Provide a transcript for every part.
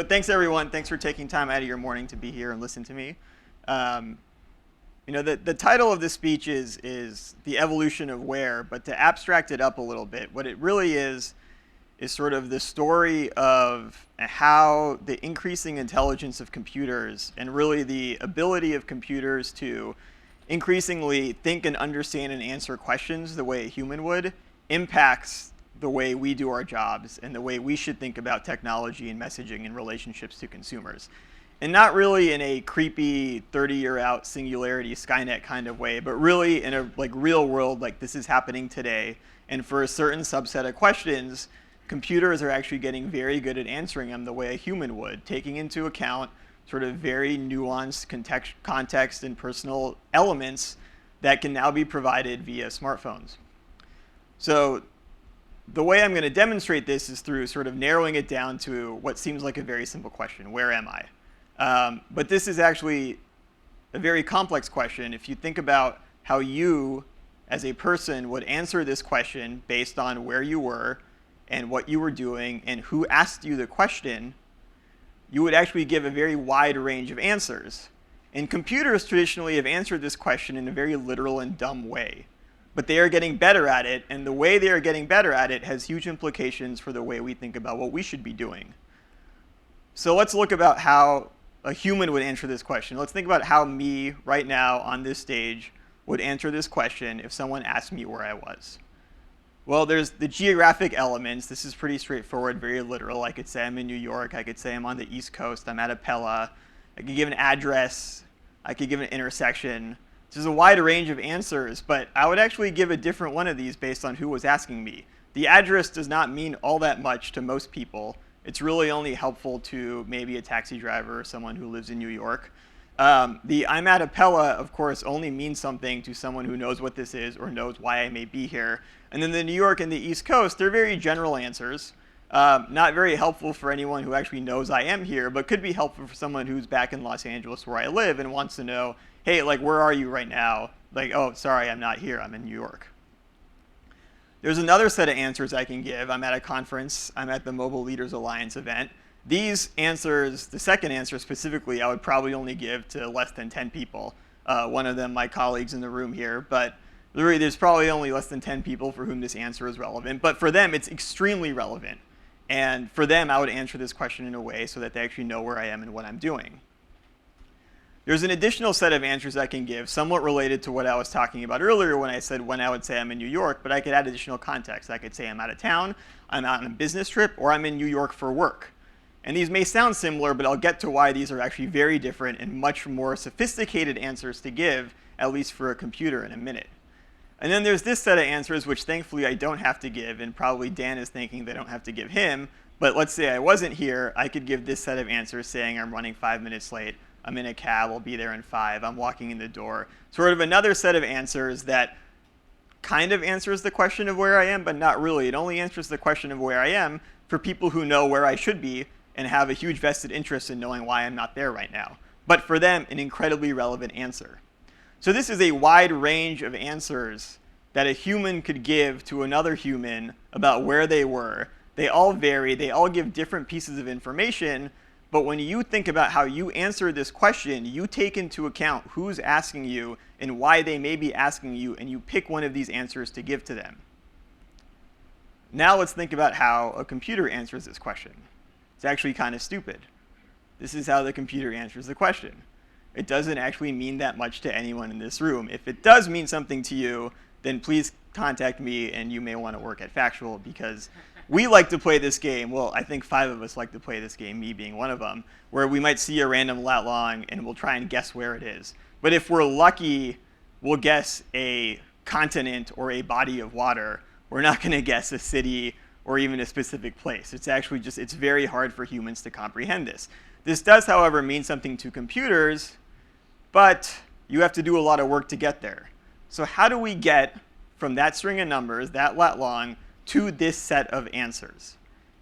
But thanks, everyone. Thanks for taking time out of your morning to be here and listen to me. The title of this speech is The Evolution of Where, but to abstract it up a little bit, what it really is sort of the story of how the increasing intelligence of computers and really the ability of computers to increasingly think and understand and answer questions the way a human would impacts the way we do our jobs and the way we should think about technology and messaging and relationships to consumers. And not really in a creepy 30-year out singularity Skynet kind of way, but really in a real world, like this is happening today. And for a certain subset of questions, computers are actually getting very good at answering them the way a human would, taking into account sort of very nuanced context and personal elements that can now be provided via smartphones. So the way I'm going to demonstrate this is through sort of narrowing it down to what seems like a very simple question: where am I? But this is actually a very complex question. If you think about how you, as a person, would answer this question based on where you were and what you were doing and who asked you the question, you would actually give a very wide range of answers. And computers traditionally have answered this question in a very literal and dumb way. But they are getting better at it, and the way they are getting better at it has huge implications for the way we think about what we should be doing. So let's look about how a human would answer this question. Let's think about how me, right now on this stage, would answer this question if someone asked me where I was. Well, there's the geographic elements. This is pretty straightforward, very literal. I could say I'm in New York. I could say I'm on the East Coast. I'm at Appella. I could give an address. I could give an intersection. There's a wide range of answers, but I would actually give a different one of these based on who was asking me. The address does not mean all that much to most people. It's really only helpful to maybe a taxi driver or someone who lives in New York. The I'm at Appella, of course, only means something to someone who knows what this is or knows why I may be here. And then the New York and the East Coast, they're very general answers. Not very helpful for anyone who actually knows I am here, but could be helpful for someone who's back in Los Angeles where I live and wants to know, hey, where are you right now? Oh, sorry, I'm not here. I'm in New York. There's another set of answers I can give. I'm at a conference. I'm at the Mobile Leaders Alliance event. These answers, the second answer specifically, I would probably only give to less than 10 people. One of them, my colleagues in the room here. But really, there's probably only less than 10 people for whom this answer is relevant. But for them, it's extremely relevant. And for them, I would answer this question in a way so that they actually know where I am and what I'm doing. There's an additional set of answers I can give, somewhat related to what I was talking about earlier when I said when I would say I'm in New York, but I could add additional context. I could say I'm out of town, I'm out on a business trip, or I'm in New York for work. And these may sound similar, but I'll get to why these are actually very different and much more sophisticated answers to give, at least for a computer, in a minute. And then there's this set of answers, which thankfully I don't have to give, and probably Dan is thinking they don't have to give him. But let's say I wasn't here, I could give this set of answers saying I'm running 5 minutes late, I'm in a cab, I'll be there in 5, I'm walking in the door. Sort of another set of answers that kind of answers the question of where I am, but not really. It only answers the question of where I am for people who know where I should be and have a huge vested interest in knowing why I'm not there right now. But for them, an incredibly relevant answer. So this is a wide range of answers that a human could give to another human about where they were. They all vary, they all give different pieces of information, but when you think about how you answer this question, you take into account who's asking you and why they may be asking you, and you pick one of these answers to give to them. Now let's think about how a computer answers this question. It's actually kind of stupid. This is how the computer answers the question. It doesn't actually mean that much to anyone in this room. If it does mean something to you, then please contact me, and you may want to work at Factual, because we like to play this game. Well, I think 5 of us like to play this game, me being one of them, where we might see a random lat long and we'll try and guess where it is. But if we're lucky, we'll guess a continent or a body of water. We're not going to guess a city or even a specific place. It's actually just, it's very hard for humans to comprehend this. This does, however, mean something to computers, but you have to do a lot of work to get there. So how do we get from that string of numbers, that lat long, to this set of answers?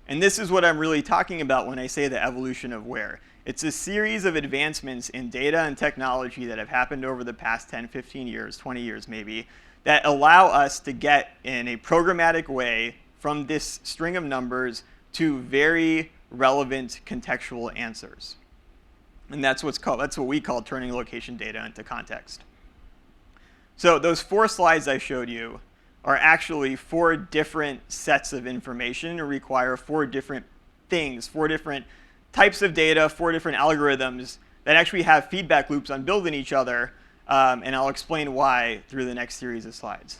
And this is what I'm really talking about when I say the evolution of where. It's a series of advancements in data and technology that have happened over the past 10, 15 years, 20 years maybe, that allow us to get in a programmatic way from this string of numbers to very relevant contextual answers. And that's what we call turning location data into context. So those 4 slides I showed you are actually 4 different sets of information and require 4 different things, 4 different types of data, 4 different algorithms that actually have feedback loops on building each other, and I'll explain why through the next series of slides.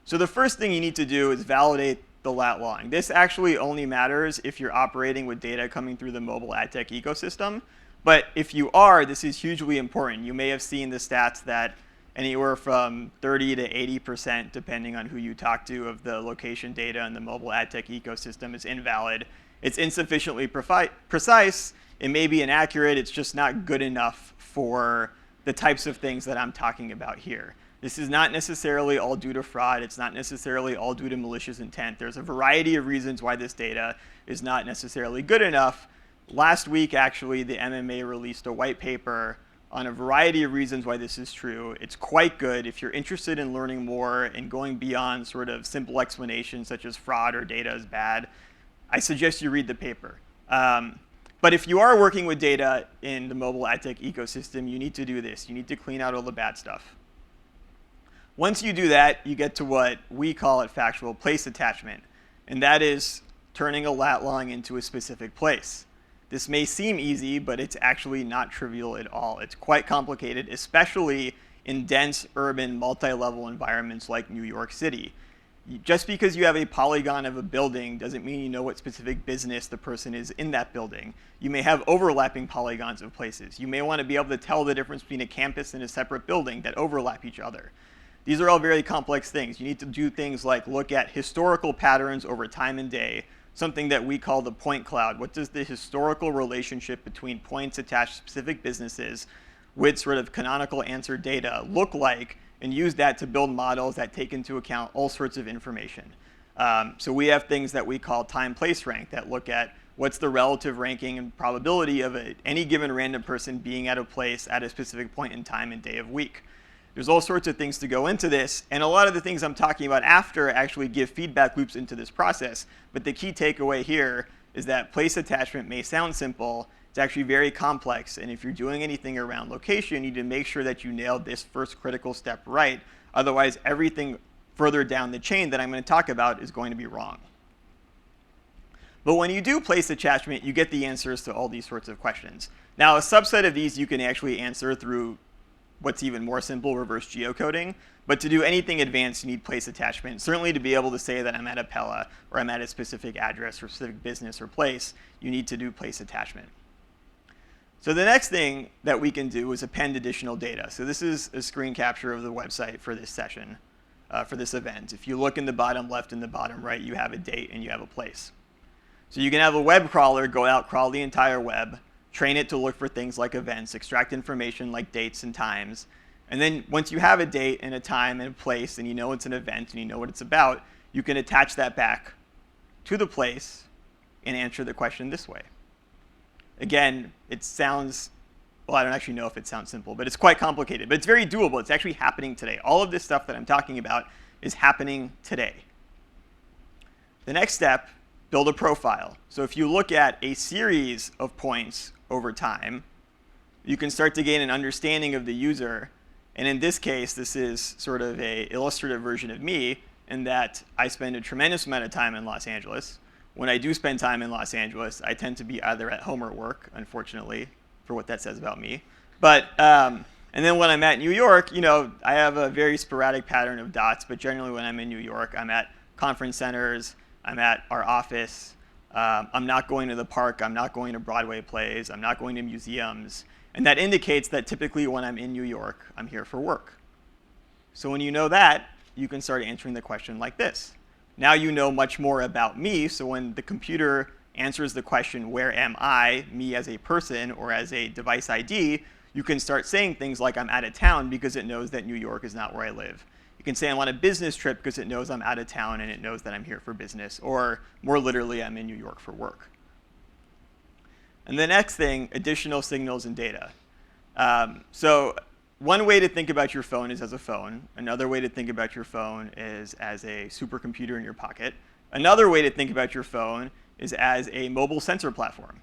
So the first thing you need to do is validate the lat long. This actually only matters if you're operating with data coming through the mobile ad tech ecosystem. But if you are, this is hugely important. You may have seen the stats that anywhere from 30 to 80%, depending on who you talk to, of the location data in the mobile ad tech ecosystem is invalid. It's insufficiently precise. It may be inaccurate. It's just not good enough for the types of things that I'm talking about here. This is not necessarily all due to fraud. It's not necessarily all due to malicious intent. There's a variety of reasons why this data is not necessarily good enough. Last week, actually, the MMA released a white paper on a variety of reasons why this is true. It's quite good. If you're interested in learning more and going beyond sort of simple explanations such as fraud or data is bad, I suggest you read the paper. But if you are working with data in the mobile ad tech ecosystem, you need to do this. You need to clean out all the bad stuff. Once you do that, you get to what we call at Factual place attachment. And that is turning a lat long into a specific place. This may seem easy, but it's actually not trivial at all. It's quite complicated, especially in dense, urban, multi-level environments like New York City. Just because you have a polygon of a building doesn't mean you know what specific business the person is in that building. You may have overlapping polygons of places. You may want to be able to tell the difference between a campus and a separate building that overlap each other. These are all very complex things. You need to do things like look at historical patterns over time and day, something that we call the point cloud. What does the historical relationship between points attached to specific businesses with sort of canonical answer data look like, and use that to build models that take into account all sorts of information. So we have things that we call time-place rank that look at what's the relative ranking and probability of any given random person being at a place at a specific point in time and day of week. There's all sorts of things to go into this, and a lot of the things I'm talking about after actually give feedback loops into this process. But the key takeaway here is that place attachment may sound simple. It's actually very complex, and if you're doing anything around location, you need to make sure that you nail this first critical step right. Otherwise, everything further down the chain that I'm going to talk about is going to be wrong. But when you do place attachment, you get the answers to all these sorts of questions. Now, a subset of these you can actually answer through what's even more simple, reverse geocoding. But to do anything advanced, you need place attachment. Certainly to be able to say that I'm at Appella, or I'm at a specific address or specific business or place, you need to do place attachment. So the next thing that we can do is append additional data. So this is a screen capture of the website for this session, for this event. If you look in the bottom left and the bottom right, you have a date and you have a place. So you can have a web crawler go out, crawl the entire web, train it to look for things like events, extract information like dates and times. And then once you have a date and a time and a place and you know it's an event and you know what it's about, you can attach that back to the place and answer the question this way. Again, it sounds, well, I don't actually know if it sounds simple, but it's quite complicated. But it's very doable. It's actually happening today. All of this stuff that I'm talking about is happening today. The next step, build a profile. So if you look at a series of points over time, you can start to gain an understanding of the user. And in this case, this is sort of an illustrative version of me in that I spend a tremendous amount of time in Los Angeles. When I do spend time in Los Angeles, I tend to be either at home or work, unfortunately, for what that says about me. But and then when I'm at New York, I have a very sporadic pattern of dots. But generally, when I'm in New York, I'm at conference centers. I'm at our office. I'm not going to the park. I'm not going to Broadway plays. I'm not going to museums. And that indicates that typically when I'm in New York, I'm here for work. So when you know that, you can start answering the question like this. Now you know much more about me. So when the computer answers the question, where am I, me as a person or as a device ID, you can start saying things like I'm out of town because it knows that New York is not where I live. You can say I'm on a business trip because it knows I'm out of town and it knows that I'm here for business. Or more literally, I'm in New York for work. And the next thing, additional signals and data. So one way to think about your phone is as a phone. Another way to think about your phone is as a supercomputer in your pocket. Another way to think about your phone is as a mobile sensor platform.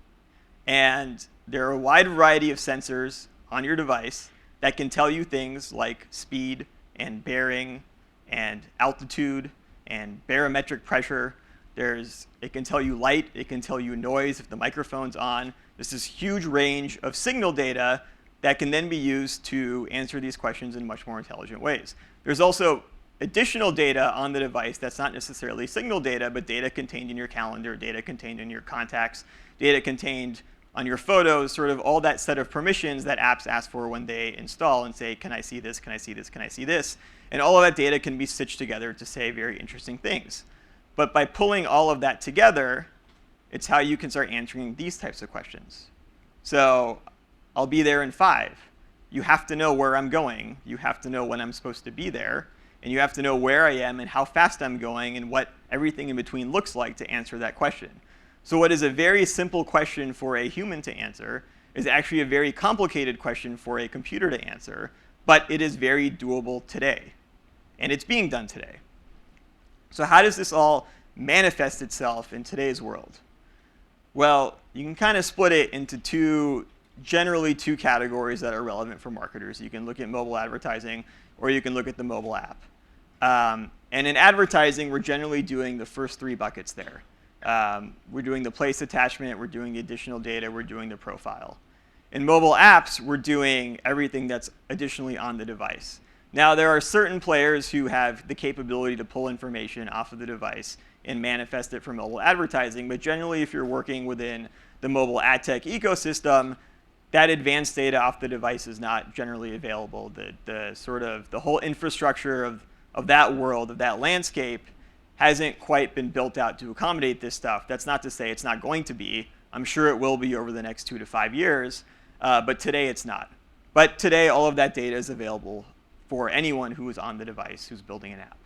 And there are a wide variety of sensors on your device that can tell you things like speed and bearing and altitude and barometric pressure. It can tell you light, it can tell you noise if the microphone's on. There's this huge range of signal data that can then be used to answer these questions in much more intelligent ways. There's also additional data on the device that's not necessarily signal data, but data contained in your calendar, data contained in your contacts, data contained on your photos, sort of all that set of permissions that apps ask for when they install and say, can I see this, can I see this, can I see this? And all of that data can be stitched together to say very interesting things. But by pulling all of that together, it's how you can start answering these types of questions. So I'll be there in 5. You have to know where I'm going. You have to know when I'm supposed to be there. And you have to know where I am and how fast I'm going and what everything in between looks like to answer that question. So what is a very simple question for a human to answer is actually a very complicated question for a computer to answer, but it is very doable today. And it's being done today. So how does this all manifest itself in today's world? Well, you can kind of split it into generally two categories that are relevant for marketers. You can look at mobile advertising, or you can look at the mobile app. And in advertising, we're generally doing the first 3 buckets there. We're doing the place attachment, we're doing the additional data, we're doing the profile. In mobile apps, we're doing everything that's additionally on the device. Now, there are certain players who have the capability to pull information off of the device and manifest it for mobile advertising, but generally, if you're working within the mobile ad tech ecosystem, that advanced data off the device is not generally available. The whole infrastructure of that world, of that landscape, hasn't quite been built out to accommodate this stuff. That's not to say it's not going to be. I'm sure it will be over the next 2 to 5 years, but today it's not. But today, all of that data is available for anyone who is on the device who's building an app.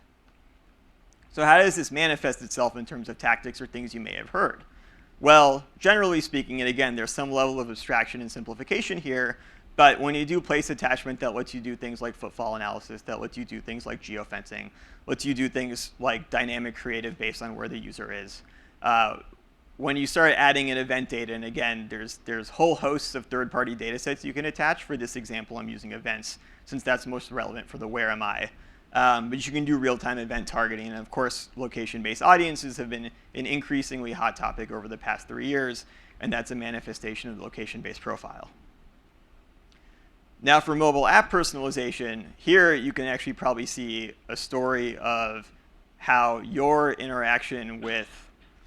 So how does this manifest itself in terms of tactics or things you may have heard? Well, generally speaking, and again, there's some level of abstraction and simplification here, but when you do place attachment, that lets you do things like footfall analysis, that lets you do things like geofencing, lets you do things like dynamic creative based on where the user is. When you start adding in event data, and again, there's whole hosts of third-party data sets you can attach. For this example, I'm using events, since that's most relevant for the where am I. But you can do real-time event targeting. And of course, location-based audiences have been an increasingly hot topic over the past 3 years, and that's a manifestation of the location-based profile. Now for mobile app personalization, here you can actually probably see a story of how your interaction with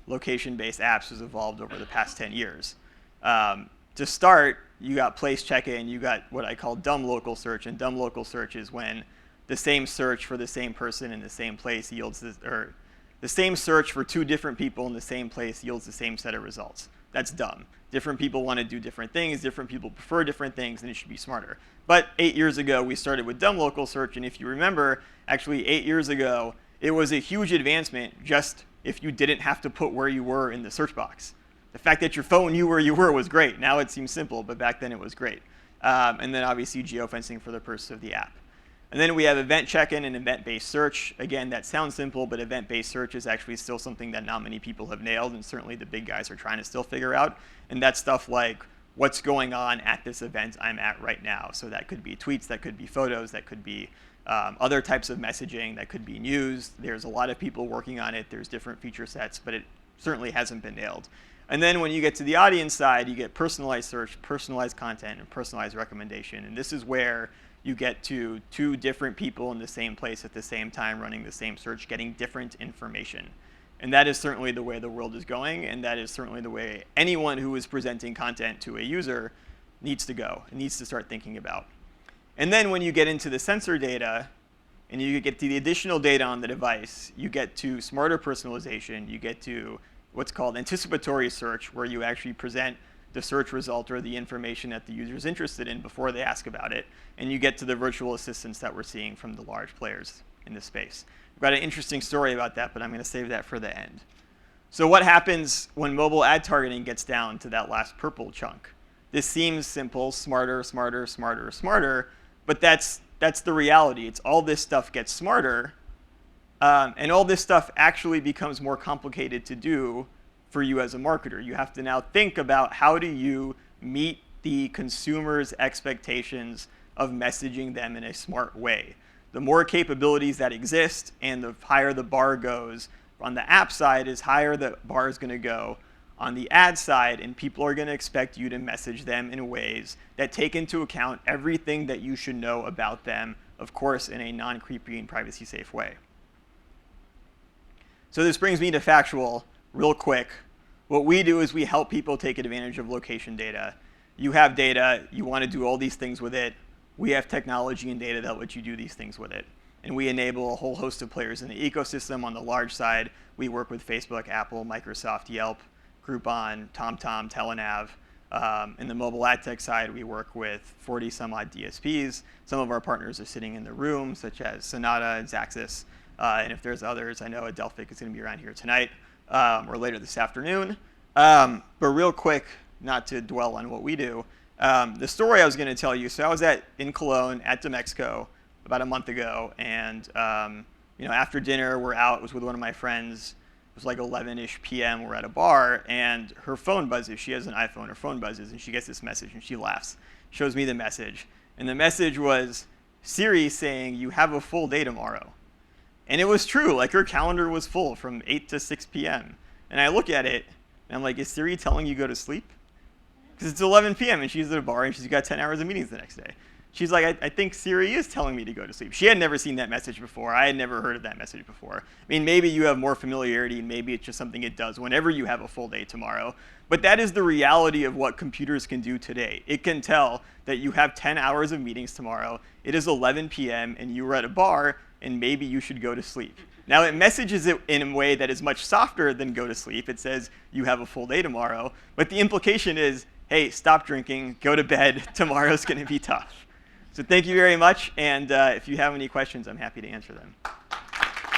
location-based apps has evolved over the past 10 years. To start, you got place check-in, you got what I call dumb local search, and dumb local search is when the same search for the same person in the same place yields or the same search for 2 different people in the same place yields the same set of results. That's dumb. Different people want to do different things, different people prefer different things, and it should be smarter. But 8 years ago, we started with dumb local search, and if you remember, actually 8 years ago, it was a huge advancement just if you didn't have to put where you were in the search box. The fact that your phone knew where you were was great. Now it seems simple, but back then it was great. And then obviously geofencing for the purpose of the app. And then we have event check-in and event-based search. Again, that sounds simple, but event-based search is actually still something that not many people have nailed, and certainly the big guys are trying to still figure out. And that's stuff like what's going on at this event I'm at right now. So that could be tweets, that could be photos, that could be other types of messaging, that could be news. There's a lot of people working on it. There's different feature sets, but it certainly hasn't been nailed. And then when you get to the audience side, you get personalized search, personalized content, and personalized recommendation. And this is where you get to 2 different people in the same place at the same time running the same search, getting different information. And that is certainly the way the world is going, and that is certainly the way anyone who is presenting content to a user needs to go, and needs to start thinking about. And then when you get into the sensor data, and you get to the additional data on the device, you get to smarter personalization, you get to what's called anticipatory search, where you actually present the search result or the information that the user is interested in before they ask about it. And you get to the virtual assistants that we're seeing from the large players in this space. I've got an interesting story about that, but I'm going to save that for the end. So what happens when mobile ad targeting gets down to that last purple chunk? This seems simple, smarter, smarter, smarter, smarter, but that's the reality. It's all this stuff gets smarter, and all this stuff actually becomes more complicated to do for you as a marketer. You have to now think about how do you meet the consumer's expectations of messaging them in a smart way. The more capabilities that exist and the higher the bar goes on the app side is higher the bar is going to go on the ad side, and people are going to expect you to message them in ways that take into account everything that you should know about them, of course, in a non-creepy and privacy-safe way. So this brings me to Factual real quick. What we do is we help people take advantage of location data. You have data, you want to do all these things with it. We have technology and data that let you do these things with it. And we enable a whole host of players in the ecosystem. On the large side, we work with Facebook, Apple, Microsoft, Yelp, Groupon, TomTom, Telenav. In the mobile ad tech side, we work with 40 some odd DSPs. Some of our partners are sitting in the room, such as Sonata and Xaxis. And if there's others, I know Adelphic is going to be around here tonight or later this afternoon. But real quick, not to dwell on what we do, the story I was going to tell you. So I was in Cologne at Demexco about a month ago, and after dinner, we're out. It was with one of my friends. It was like 11-ish p.m. We're at a bar, and her phone buzzes. She has an iPhone. Her phone buzzes, and she gets this message, and she laughs. Shows me the message, and the message was Siri saying, "You have a full day tomorrow." And it was true. Like, her calendar was full from 8 to 6 p.m. And I look at it, and I'm like, is Siri telling you go to sleep? Because it's 11 p.m. and she's at a bar, and she's got 10 hours of meetings the next day. She's like, I think Siri is telling me to go to sleep. She had never seen that message before. I had never heard of that message before. I mean, maybe you have more familiarity, and maybe it's just something it does whenever you have a full day tomorrow. But that is the reality of what computers can do today. It can tell that you have 10 hours of meetings tomorrow. It is 11 p.m. and you were at a bar, and maybe you should go to sleep. Now, it messages it in a way that is much softer than go to sleep. It says you have a full day tomorrow. But the implication is, hey, stop drinking, go to bed. Tomorrow's going to be tough. So thank you very much. And if you have any questions, I'm happy to answer them.